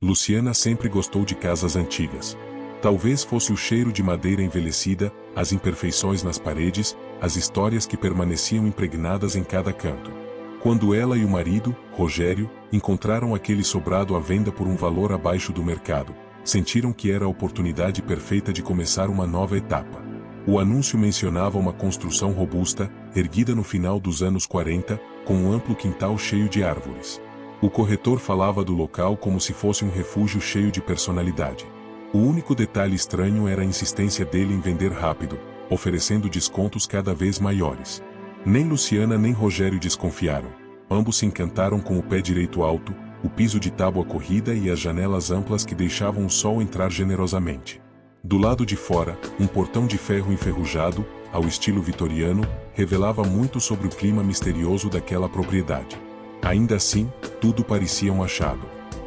Luciana sempre gostou de casas antigas. Talvez fosse o cheiro de madeira envelhecida, as imperfeições nas paredes, as histórias que permaneciam impregnadas em cada canto. Quando ela e o marido, Rogério, encontraram aquele sobrado à venda por um valor abaixo do mercado, sentiram que era a oportunidade perfeita de começar uma nova etapa. O anúncio mencionava uma construção robusta, erguida no final dos anos 40, com um amplo quintal cheio de árvores. O corretor falava do local como se fosse um refúgio cheio de personalidade. O único detalhe estranho era a insistência dele em vender rápido, oferecendo descontos cada vez maiores. Nem Luciana nem Rogério desconfiaram. Ambos se encantaram com o pé direito alto, o piso de tábua corrida e as janelas amplas que deixavam o sol entrar generosamente. Do lado de fora, um portão de ferro enferrujado, ao estilo vitoriano, revelava muito sobre o clima misterioso daquela propriedade. Ainda assim, tudo parecia um achado.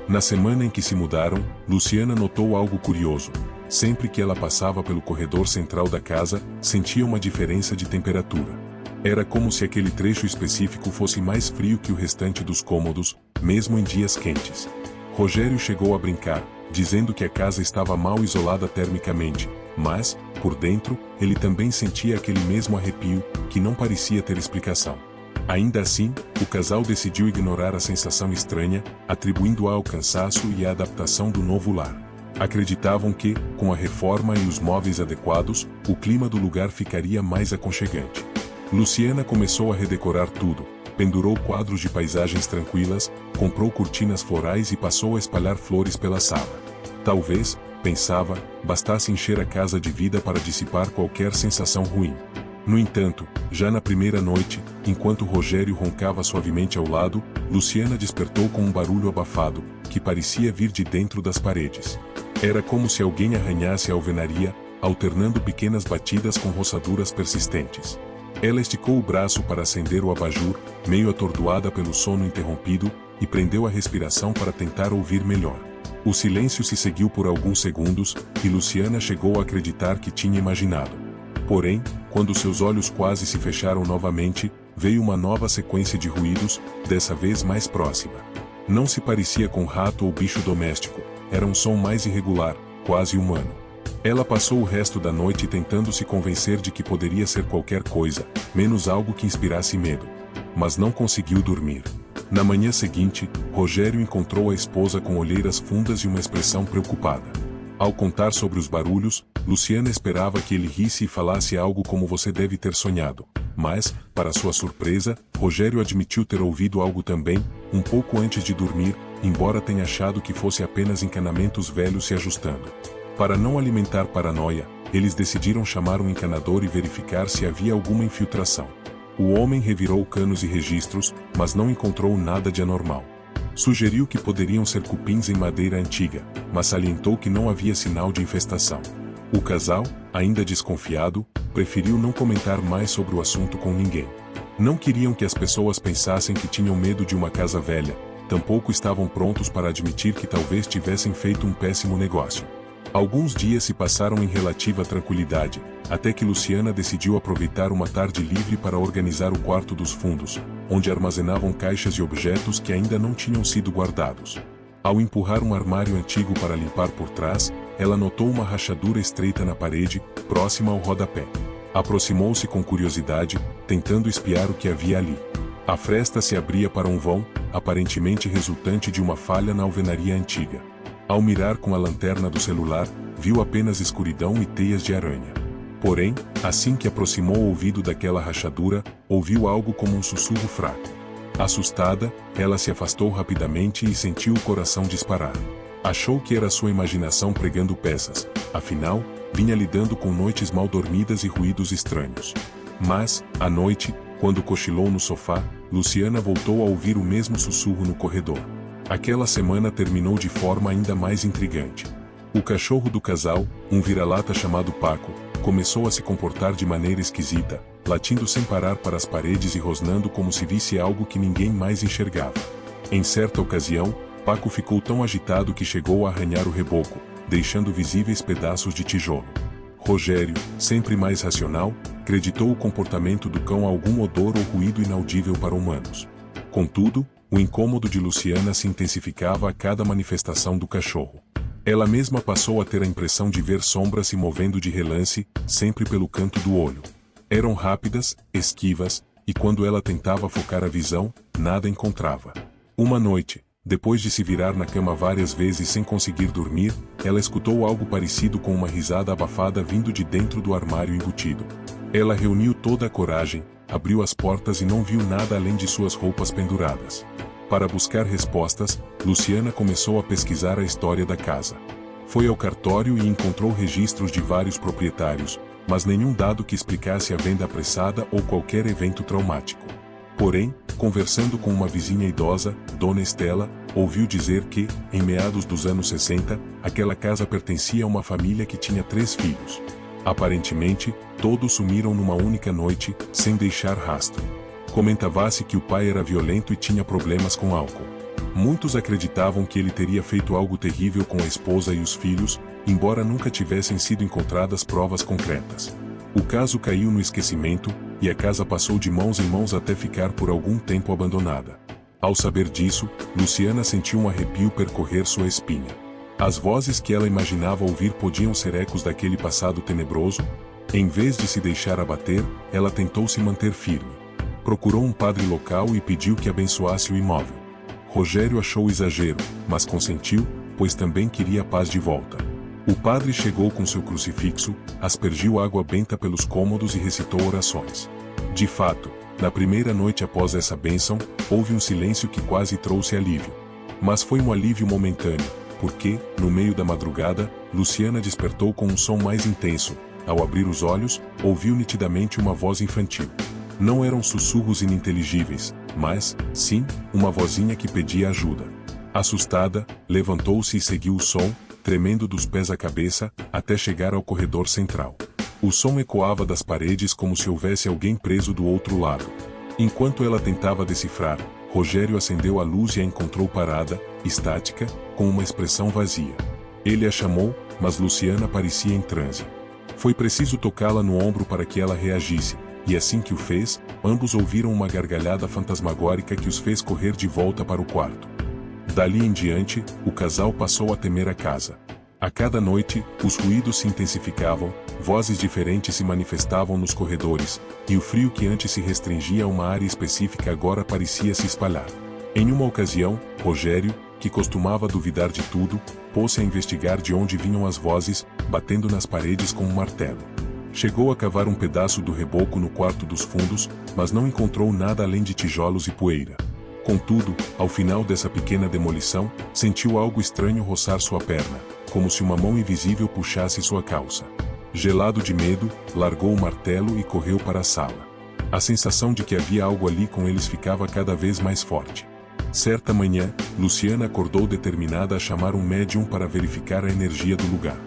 Na semana em que se mudaram, Luciana notou algo curioso. Sempre que ela passava pelo corredor central da casa, sentia uma diferença de temperatura. Era como se aquele trecho específico fosse mais frio que o restante dos cômodos, mesmo em dias quentes. Rogério chegou a brincar, dizendo que a casa estava mal isolada termicamente, mas, por dentro, ele também sentia aquele mesmo arrepio, que não parecia ter explicação. Ainda assim, o casal decidiu ignorar a sensação estranha, atribuindo-a ao cansaço e à adaptação do novo lar. Acreditavam que, com a reforma e os móveis adequados, o clima do lugar ficaria mais aconchegante. Luciana começou a redecorar tudo, pendurou quadros de paisagens tranquilas, comprou cortinas florais e passou a espalhar flores pela sala. Talvez, pensava, bastasse encher a casa de vida para dissipar qualquer sensação ruim. No entanto, já na primeira noite, enquanto Rogério roncava suavemente ao lado, Luciana despertou com um barulho abafado, que parecia vir de dentro das paredes. Era como se alguém arranhasse a alvenaria, alternando pequenas batidas com roçaduras persistentes. Ela esticou o braço para acender o abajur, meio atordoada pelo sono interrompido, e prendeu a respiração para tentar ouvir melhor. O silêncio se seguiu por alguns segundos, e Luciana chegou a acreditar que tinha imaginado. Porém, quando seus olhos quase se fecharam novamente, veio uma nova sequência de ruídos, dessa vez mais próxima. Não se parecia com rato ou bicho doméstico, era um som mais irregular, quase humano. Ela passou o resto da noite tentando se convencer de que poderia ser qualquer coisa, menos algo que inspirasse medo. Mas não conseguiu dormir. Na manhã seguinte, Rogério encontrou a esposa com olheiras fundas e uma expressão preocupada. Ao contar sobre os barulhos, Luciana esperava que ele risse e falasse algo como "você deve ter sonhado". Mas, para sua surpresa, Rogério admitiu ter ouvido algo também, um pouco antes de dormir, embora tenha achado que fosse apenas encanamentos velhos se ajustando. Para não alimentar paranoia, eles decidiram chamar um encanador e verificar se havia alguma infiltração. O homem revirou canos e registros, mas não encontrou nada de anormal. Sugeriu que poderiam ser cupins em madeira antiga, mas salientou que não havia sinal de infestação. O casal, ainda desconfiado, preferiu não comentar mais sobre o assunto com ninguém. Não queriam que as pessoas pensassem que tinham medo de uma casa velha, tampouco estavam prontos para admitir que talvez tivessem feito um péssimo negócio. Alguns dias se passaram em relativa tranquilidade, até que Luciana decidiu aproveitar uma tarde livre para organizar o quarto dos fundos, onde armazenavam caixas e objetos que ainda não tinham sido guardados. Ao empurrar um armário antigo para limpar por trás, ela notou uma rachadura estreita na parede, próxima ao rodapé. Aproximou-se com curiosidade, tentando espiar o que havia ali. A fresta se abria para um vão, aparentemente resultante de uma falha na alvenaria antiga. Ao mirar com a lanterna do celular, viu apenas escuridão e teias de aranha. Porém, assim que aproximou o ouvido daquela rachadura, ouviu algo como um sussurro fraco. Assustada, ela se afastou rapidamente e sentiu o coração disparar. Achou que era sua imaginação pregando peças, afinal, vinha lidando com noites mal dormidas e ruídos estranhos. Mas, à noite, quando cochilou no sofá, Luciana voltou a ouvir o mesmo sussurro no corredor. Aquela semana terminou de forma ainda mais intrigante. O cachorro do casal, um vira-lata chamado Paco, começou a se comportar de maneira esquisita, latindo sem parar para as paredes e rosnando como se visse algo que ninguém mais enxergava. Em certa ocasião, Paco ficou tão agitado que chegou a arranhar o reboco, deixando visíveis pedaços de tijolo. Rogério, sempre mais racional, creditou o comportamento do cão a algum odor ou ruído inaudível para humanos. Contudo, O incômodo de Luciana se intensificava a cada manifestação do cachorro. Ela mesma passou a ter a impressão de ver sombras se movendo de relance, sempre pelo canto do olho. Eram rápidas, esquivas, e quando ela tentava focar a visão, nada encontrava. Uma noite, depois de se virar na cama várias vezes sem conseguir dormir, ela escutou algo parecido com uma risada abafada vindo de dentro do armário embutido. Ela reuniu toda a coragem, abriu as portas e não viu nada além de suas roupas penduradas. Para buscar respostas, Luciana começou a pesquisar a história da casa. Foi ao cartório e encontrou registros de vários proprietários, mas nenhum dado que explicasse a venda apressada ou qualquer evento traumático. Porém, conversando com uma vizinha idosa, Dona Estela, ouviu dizer que, em meados dos anos 60, aquela casa pertencia a uma família que tinha 3 filhos. Aparentemente, todos sumiram numa única noite, sem deixar rastro. Comentava-se que o pai era violento e tinha problemas com álcool. Muitos acreditavam que ele teria feito algo terrível com a esposa e os filhos, embora nunca tivessem sido encontradas provas concretas. O caso caiu no esquecimento, e a casa passou de mãos em mãos até ficar por algum tempo abandonada. Ao saber disso, Luciana sentiu um arrepio percorrer sua espinha. As vozes que ela imaginava ouvir podiam ser ecos daquele passado tenebroso. Em vez de se deixar abater, ela tentou se manter firme. Procurou um padre local e pediu que abençoasse o imóvel. Rogério achou exagero, mas consentiu, pois também queria a paz de volta. O padre chegou com seu crucifixo, aspergiu água benta pelos cômodos e recitou orações. De fato, na primeira noite após essa bênção, houve um silêncio que quase trouxe alívio. Mas foi um alívio momentâneo, porque, no meio da madrugada, Luciana despertou com um som mais intenso. Ao abrir os olhos, ouviu nitidamente uma voz infantil. Não eram sussurros ininteligíveis, mas, sim, uma vozinha que pedia ajuda. Assustada, levantou-se e seguiu o som, tremendo dos pés à cabeça, até chegar ao corredor central. O som ecoava das paredes como se houvesse alguém preso do outro lado. Enquanto ela tentava decifrar, Rogério acendeu a luz e a encontrou parada, estática, com uma expressão vazia. Ele a chamou, mas Luciana parecia em transe. Foi preciso tocá-la no ombro para que ela reagisse, e assim que o fez, ambos ouviram uma gargalhada fantasmagórica que os fez correr de volta para o quarto. Dali em diante, o casal passou a temer a casa. A cada noite, os ruídos se intensificavam, vozes diferentes se manifestavam nos corredores, e o frio que antes se restringia a uma área específica agora parecia se espalhar. Em uma ocasião, Rogério, que costumava duvidar de tudo, pôs-se a investigar de onde vinham as vozes, batendo nas paredes com um martelo. Chegou a cavar um pedaço do reboco no quarto dos fundos, mas não encontrou nada além de tijolos e poeira. Contudo, ao final dessa pequena demolição, sentiu algo estranho roçar sua perna, como se uma mão invisível puxasse sua calça. Gelado de medo, largou o martelo e correu para a sala. A sensação de que havia algo ali com eles ficava cada vez mais forte. Certa manhã, Luciana acordou determinada a chamar um médium para verificar a energia do lugar.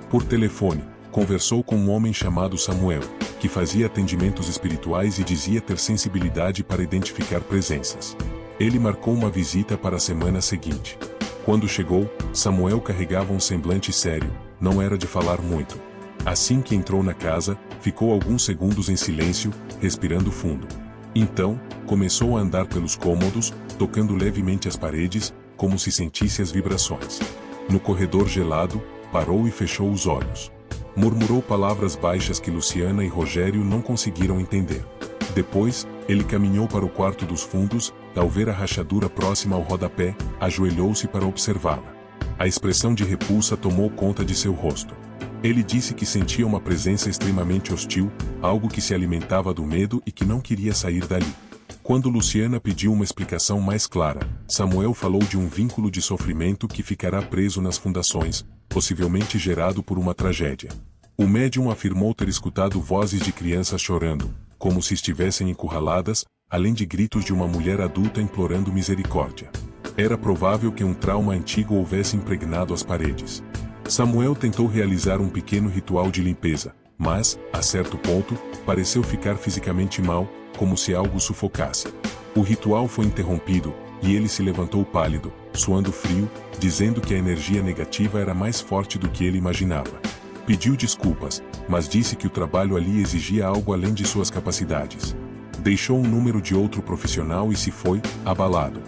Por telefone, conversou com um homem chamado Samuel, que fazia atendimentos espirituais e dizia ter sensibilidade para identificar presenças. Ele marcou uma visita para a semana seguinte. Quando chegou, Samuel carregava um semblante sério, não era de falar muito. Assim que entrou na casa, ficou alguns segundos em silêncio, respirando fundo. Então, começou a andar pelos cômodos, tocando levemente as paredes, como se sentisse as vibrações. No corredor gelado, parou e fechou os olhos. Murmurou palavras baixas que Luciana e Rogério não conseguiram entender. Depois, ele caminhou para o quarto dos fundos, ao ver a rachadura próxima ao rodapé, ajoelhou-se para observá-la. A expressão de repulsa tomou conta de seu rosto. Ele disse que sentia uma presença extremamente hostil, algo que se alimentava do medo e que não queria sair dali. Quando Luciana pediu uma explicação mais clara, Samuel falou de um vínculo de sofrimento que ficará preso nas fundações, possivelmente gerado por uma tragédia. O médium afirmou ter escutado vozes de crianças chorando, como se estivessem encurraladas, além de gritos de uma mulher adulta implorando misericórdia. Era provável que um trauma antigo houvesse impregnado as paredes. Samuel tentou realizar um pequeno ritual de limpeza, mas, a certo ponto, pareceu ficar fisicamente mal, como se algo o sufocasse. O ritual foi interrompido, e ele se levantou pálido, suando frio, dizendo que a energia negativa era mais forte do que ele imaginava. Pediu desculpas, mas disse que o trabalho ali exigia algo além de suas capacidades. Deixou um número de outro profissional e se foi, abalado.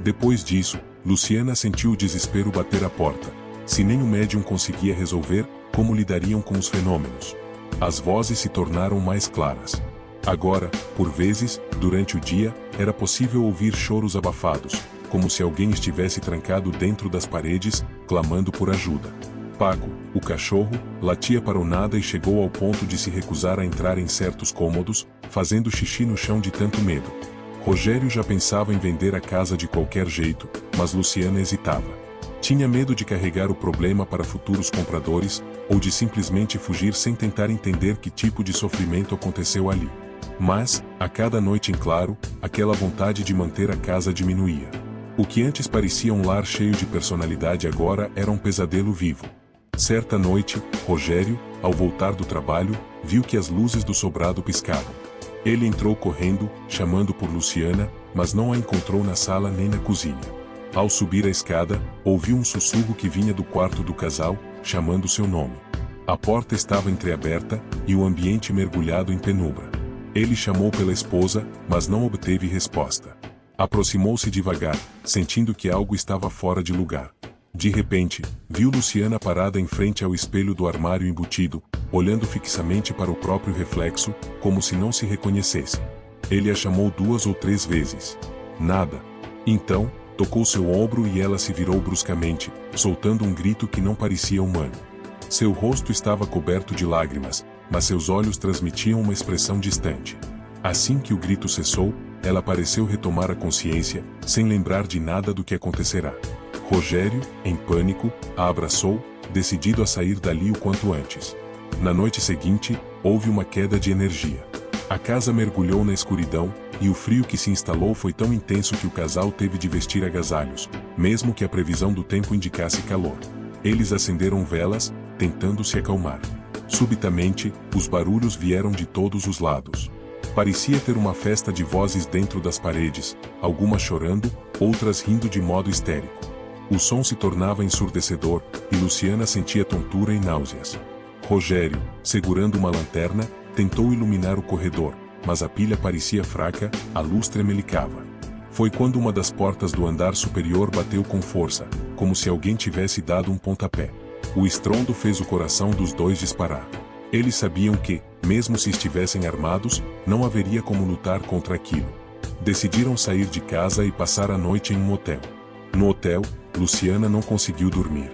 Depois disso, Luciana sentiu o desespero bater à porta. Se nem o médium conseguia resolver, como lidariam com os fenômenos? As vozes se tornaram mais claras. Agora, por vezes, durante o dia, era possível ouvir choros abafados, como se alguém estivesse trancado dentro das paredes, clamando por ajuda. Paco, o cachorro, latia para o nada e chegou ao ponto de se recusar a entrar em certos cômodos, fazendo xixi no chão de tanto medo. Rogério já pensava em vender a casa de qualquer jeito, mas Luciana hesitava. Tinha medo de carregar o problema para futuros compradores, ou de simplesmente fugir sem tentar entender que tipo de sofrimento aconteceu ali. Mas, a cada noite em claro, aquela vontade de manter a casa diminuía. O que antes parecia um lar cheio de personalidade agora era um pesadelo vivo. Certa noite, Rogério, ao voltar do trabalho, viu que as luzes do sobrado piscavam. Ele entrou correndo, chamando por Luciana, mas não a encontrou na sala nem na cozinha. Ao subir a escada, ouviu um sussurro que vinha do quarto do casal, chamando seu nome. A porta estava entreaberta, e o ambiente mergulhado em penumbra. Ele chamou pela esposa, mas não obteve resposta. Aproximou-se devagar, sentindo que algo estava fora de lugar. De repente, viu Luciana parada em frente ao espelho do armário embutido, olhando fixamente para o próprio reflexo, como se não se reconhecesse. Ele a chamou 2 ou 3 vezes. Nada. Então, tocou seu ombro e ela se virou bruscamente, soltando um grito que não parecia humano. Seu rosto estava coberto de lágrimas, mas seus olhos transmitiam uma expressão distante. Assim que o grito cessou, ela pareceu retomar a consciência, sem lembrar de nada do que acontecerá. Rogério, em pânico, a abraçou, decidido a sair dali o quanto antes. Na noite seguinte, houve uma queda de energia. A casa mergulhou na escuridão, e o frio que se instalou foi tão intenso que o casal teve de vestir agasalhos, mesmo que a previsão do tempo indicasse calor. Eles acenderam velas, tentando se acalmar. Subitamente, os barulhos vieram de todos os lados. Parecia ter uma festa de vozes dentro das paredes, algumas chorando, outras rindo de modo histérico. O som se tornava ensurdecedor, e Luciana sentia tontura e náuseas. Rogério, segurando uma lanterna, tentou iluminar o corredor, mas a pilha parecia fraca, a luz tremelicava. Foi quando uma das portas do andar superior bateu com força, como se alguém tivesse dado um pontapé. O estrondo fez o coração dos dois disparar. Eles sabiam que, mesmo se estivessem armados, não haveria como lutar contra aquilo. Decidiram sair de casa e passar a noite em um hotel. No hotel, Luciana não conseguiu dormir.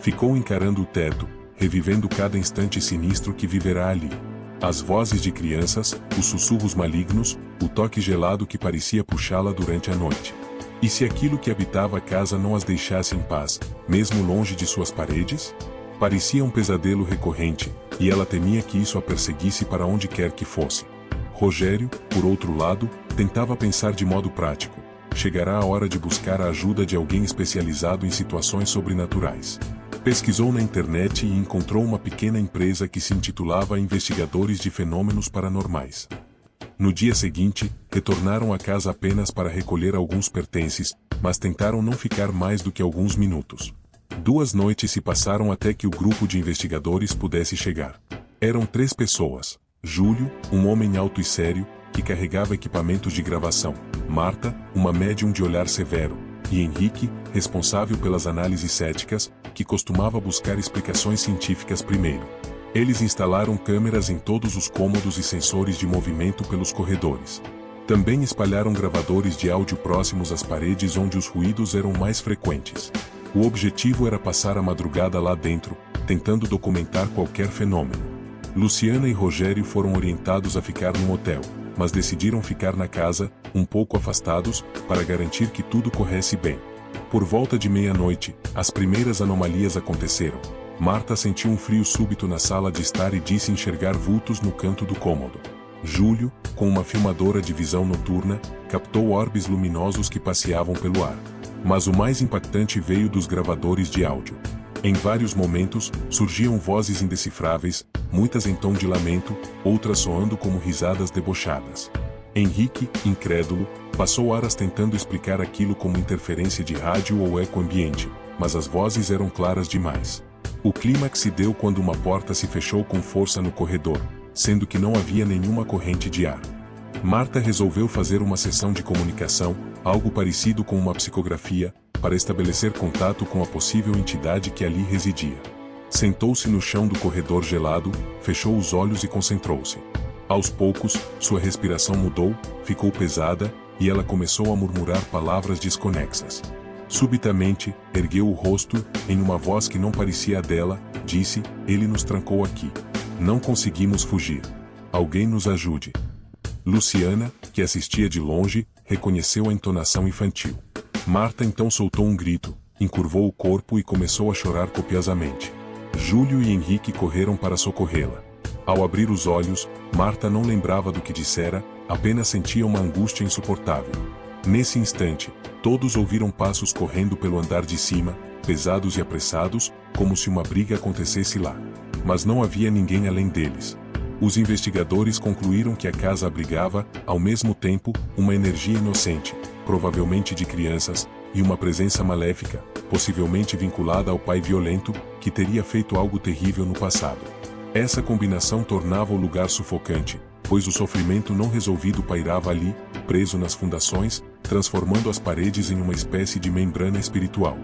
Ficou encarando o teto, revivendo cada instante sinistro que viverá ali. As vozes de crianças, os sussurros malignos, o toque gelado que parecia puxá-la durante a noite. E se aquilo que habitava a casa não as deixasse em paz, mesmo longe de suas paredes? Parecia um pesadelo recorrente, e ela temia que isso a perseguisse para onde quer que fosse. Rogério, por outro lado, tentava pensar de modo prático. Chegará a hora de buscar a ajuda de alguém especializado em situações sobrenaturais. Pesquisou na internet e encontrou uma pequena empresa que se intitulava Investigadores de Fenômenos Paranormais. No dia seguinte, retornaram à casa apenas para recolher alguns pertences, mas tentaram não ficar mais do que alguns minutos. 2 noites se passaram até que o grupo de investigadores pudesse chegar. Eram 3 pessoas: Júlio, um homem alto e sério, que carregava equipamentos de gravação; Marta, uma médium de olhar severo; e Henrique, responsável pelas análises céticas, que costumava buscar explicações científicas primeiro. Eles instalaram câmeras em todos os cômodos e sensores de movimento pelos corredores. Também espalharam gravadores de áudio próximos às paredes onde os ruídos eram mais frequentes. O objetivo era passar a madrugada lá dentro, tentando documentar qualquer fenômeno. Luciana e Rogério foram orientados a ficar no hotel, mas decidiram ficar na casa, um pouco afastados, para garantir que tudo corresse bem. Por volta de meia-noite, as primeiras anomalias aconteceram. Marta sentiu um frio súbito na sala de estar e disse enxergar vultos no canto do cômodo. Júlio, com uma filmadora de visão noturna, captou orbes luminosos que passeavam pelo ar. Mas o mais impactante veio dos gravadores de áudio. Em vários momentos, surgiam vozes indecifráveis, muitas em tom de lamento, outras soando como risadas debochadas. Henrique, incrédulo, passou horas tentando explicar aquilo como interferência de rádio ou eco ambiente, mas as vozes eram claras demais. O clímax se deu quando uma porta se fechou com força no corredor, sendo que não havia nenhuma corrente de ar. Marta resolveu fazer uma sessão de comunicação, algo parecido com uma psicografia, para estabelecer contato com a possível entidade que ali residia. Sentou-se no chão do corredor gelado, fechou os olhos e concentrou-se. Aos poucos, sua respiração mudou, ficou pesada, e ela começou a murmurar palavras desconexas. Subitamente, ergueu o rosto, em uma voz que não parecia a dela, disse: "Ele nos trancou aqui. Não conseguimos fugir. Alguém nos ajude." Luciana, que assistia de longe, reconheceu a entonação infantil. Marta então soltou um grito, encurvou o corpo e começou a chorar copiosamente. Júlio e Henrique correram para socorrê-la. Ao abrir os olhos, Marta não lembrava do que dissera, apenas sentia uma angústia insuportável. Nesse instante, todos ouviram passos correndo pelo andar de cima, pesados e apressados, como se uma briga acontecesse lá. Mas não havia ninguém além deles. Os investigadores concluíram que a casa abrigava, ao mesmo tempo, uma energia inocente, provavelmente de crianças, e uma presença maléfica, possivelmente vinculada ao pai violento, que teria feito algo terrível no passado. Essa combinação tornava o lugar sufocante, pois o sofrimento não resolvido pairava ali, preso nas fundações, transformando as paredes em uma espécie de membrana espiritual.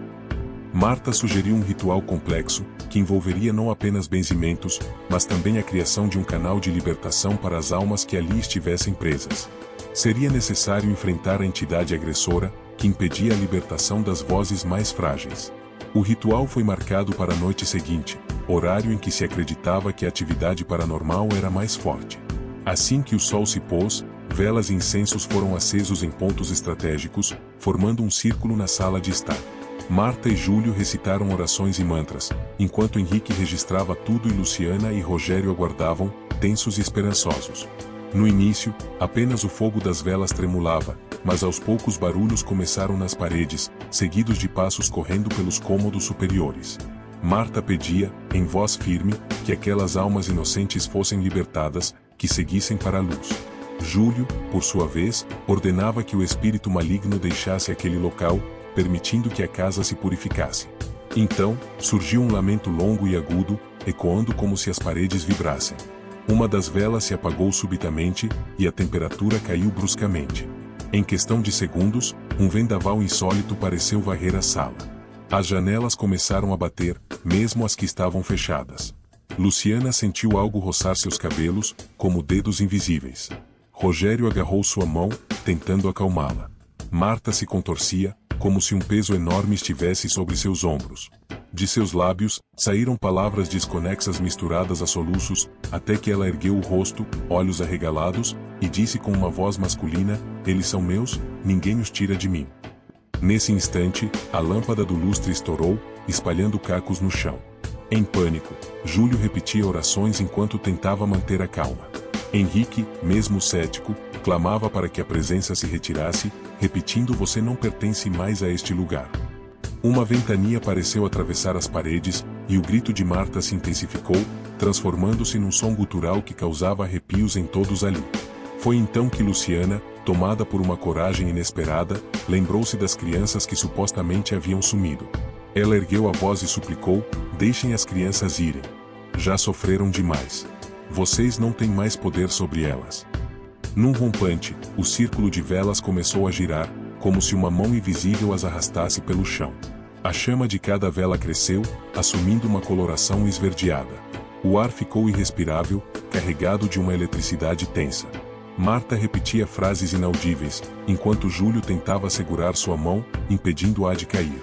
Marta sugeriu um ritual complexo, que envolveria não apenas benzimentos, mas também a criação de um canal de libertação para as almas que ali estivessem presas. Seria necessário enfrentar a entidade agressora, que impedia a libertação das vozes mais frágeis. O ritual foi marcado para a noite seguinte, horário em que se acreditava que a atividade paranormal era mais forte. Assim que o sol se pôs, velas e incensos foram acesos em pontos estratégicos, formando um círculo na sala de estar. Marta e Júlio recitaram orações e mantras, enquanto Henrique registrava tudo e Luciana e Rogério aguardavam, tensos e esperançosos. No início, apenas o fogo das velas tremulava, mas aos poucos barulhos começaram nas paredes, seguidos de passos correndo pelos cômodos superiores. Marta pedia, em voz firme, que aquelas almas inocentes fossem libertadas, que seguissem para a luz. Júlio, por sua vez, ordenava que o espírito maligno deixasse aquele local, permitindo que a casa se purificasse. Então, surgiu um lamento longo e agudo, ecoando como se as paredes vibrassem. Uma das velas se apagou subitamente, e a temperatura caiu bruscamente. Em questão de segundos, um vendaval insólito pareceu varrer a sala. As janelas começaram a bater, mesmo as que estavam fechadas. Luciana sentiu algo roçar seus cabelos, como dedos invisíveis. Rogério agarrou sua mão, tentando acalmá-la. Marta se contorcia, como se um peso enorme estivesse sobre seus ombros. De seus lábios, saíram palavras desconexas misturadas a soluços, até que ela ergueu o rosto, olhos arregalados, e disse com uma voz masculina: "Eles são meus, ninguém os tira de mim." Nesse instante, a lâmpada do lustre estourou, espalhando cacos no chão. Em pânico, Júlio repetia orações enquanto tentava manter a calma. Henrique, mesmo cético, clamava para que a presença se retirasse, repetindo: "Você não pertence mais a este lugar." Uma ventania pareceu atravessar as paredes, e o grito de Marta se intensificou, transformando-se num som gutural que causava arrepios em todos ali. Foi então que Luciana, tomada por uma coragem inesperada, lembrou-se das crianças que supostamente haviam sumido. Ela ergueu a voz e suplicou: "Deixem as crianças irem. Já sofreram demais. Vocês não têm mais poder sobre elas." Num rompante, o círculo de velas começou a girar, como se uma mão invisível as arrastasse pelo chão. A chama de cada vela cresceu, assumindo uma coloração esverdeada. O ar ficou irrespirável, carregado de uma eletricidade tensa. Marta repetia frases inaudíveis, enquanto Júlio tentava segurar sua mão, impedindo-a de cair.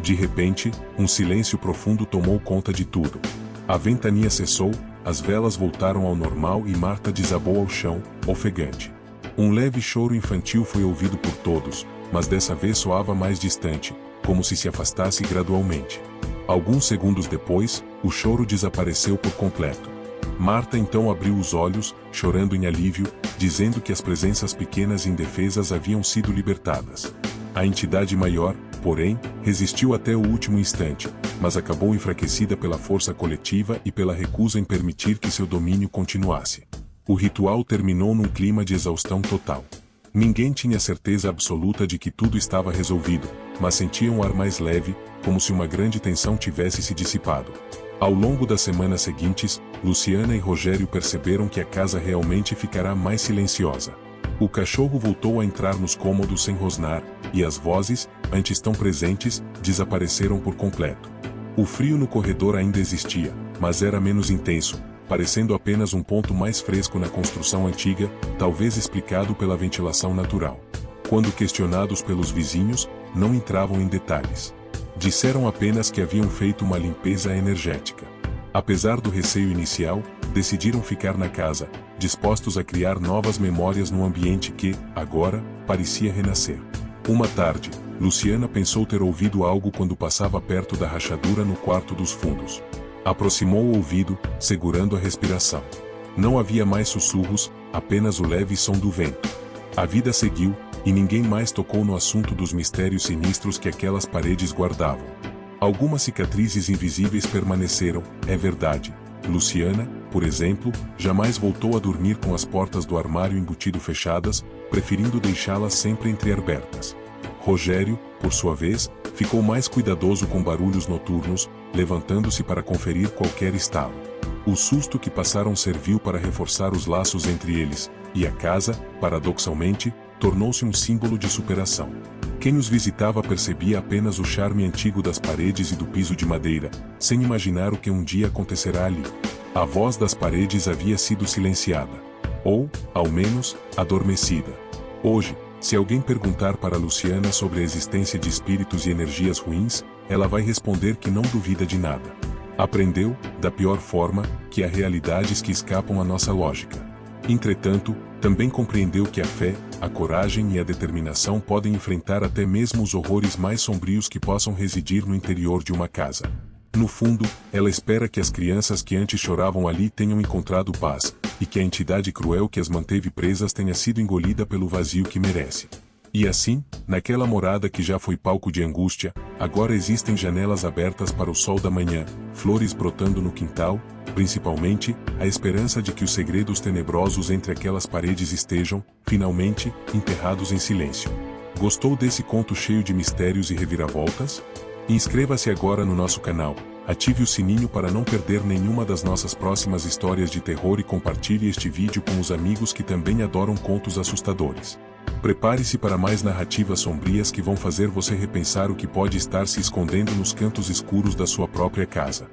De repente, um silêncio profundo tomou conta de tudo. A ventania cessou, as velas voltaram ao normal e Marta desabou ao chão, ofegante. Um leve choro infantil foi ouvido por todos, mas dessa vez soava mais distante, como se afastasse gradualmente. Alguns segundos depois, o choro desapareceu por completo. Marta então abriu os olhos, chorando em alívio, dizendo que as presenças pequenas e indefesas haviam sido libertadas. A entidade maior, porém, resistiu até o último instante, mas acabou enfraquecida pela força coletiva e pela recusa em permitir que seu domínio continuasse. O ritual terminou num clima de exaustão total. Ninguém tinha certeza absoluta de que tudo estava resolvido, mas sentia um ar mais leve, como se uma grande tensão tivesse se dissipado. Ao longo das semanas seguintes, Luciana e Rogério perceberam que a casa realmente ficará mais silenciosa. O cachorro voltou a entrar nos cômodos sem rosnar, e as vozes, antes tão presentes, desapareceram por completo. O frio no corredor ainda existia, mas era menos intenso, parecendo apenas um ponto mais fresco na construção antiga, talvez explicado pela ventilação natural. Quando questionados pelos vizinhos, não entravam em detalhes. Disseram apenas que haviam feito uma limpeza energética. Apesar do receio inicial, decidiram ficar na casa, dispostos a criar novas memórias num ambiente que, agora, parecia renascer. Uma tarde, Luciana pensou ter ouvido algo quando passava perto da rachadura no quarto dos fundos. Aproximou o ouvido, segurando a respiração. Não havia mais sussurros, apenas o leve som do vento. A vida seguiu, e ninguém mais tocou no assunto dos mistérios sinistros que aquelas paredes guardavam. Algumas cicatrizes invisíveis permaneceram, é verdade. Luciana, por exemplo, jamais voltou a dormir com as portas do armário embutido fechadas, preferindo deixá-las sempre entreabertas. Rogério, por sua vez, ficou mais cuidadoso com barulhos noturnos, levantando-se para conferir qualquer estalo. O susto que passaram serviu para reforçar os laços entre eles, e a casa, paradoxalmente, tornou-se um símbolo de superação. Quem os visitava percebia apenas o charme antigo das paredes e do piso de madeira, sem imaginar o que um dia acontecerá ali. A voz das paredes havia sido silenciada. Ou, ao menos, adormecida. Hoje, se alguém perguntar para Luciana sobre a existência de espíritos e energias ruins, ela vai responder que não duvida de nada. Aprendeu, da pior forma, que há realidades que escapam à nossa lógica. Entretanto, também compreendeu que a fé, a coragem e a determinação podem enfrentar até mesmo os horrores mais sombrios que possam residir no interior de uma casa. No fundo, ela espera que as crianças que antes choravam ali tenham encontrado paz, e que a entidade cruel que as manteve presas tenha sido engolida pelo vazio que merece. E assim, naquela morada que já foi palco de angústia, agora existem janelas abertas para o sol da manhã, flores brotando no quintal, principalmente, a esperança de que os segredos tenebrosos entre aquelas paredes estejam, finalmente, enterrados em silêncio. Gostou desse conto cheio de mistérios e reviravoltas? Inscreva-se agora no nosso canal, ative o sininho para não perder nenhuma das nossas próximas histórias de terror e compartilhe este vídeo com os amigos que também adoram contos assustadores. Prepare-se para mais narrativas sombrias que vão fazer você repensar o que pode estar se escondendo nos cantos escuros da sua própria casa.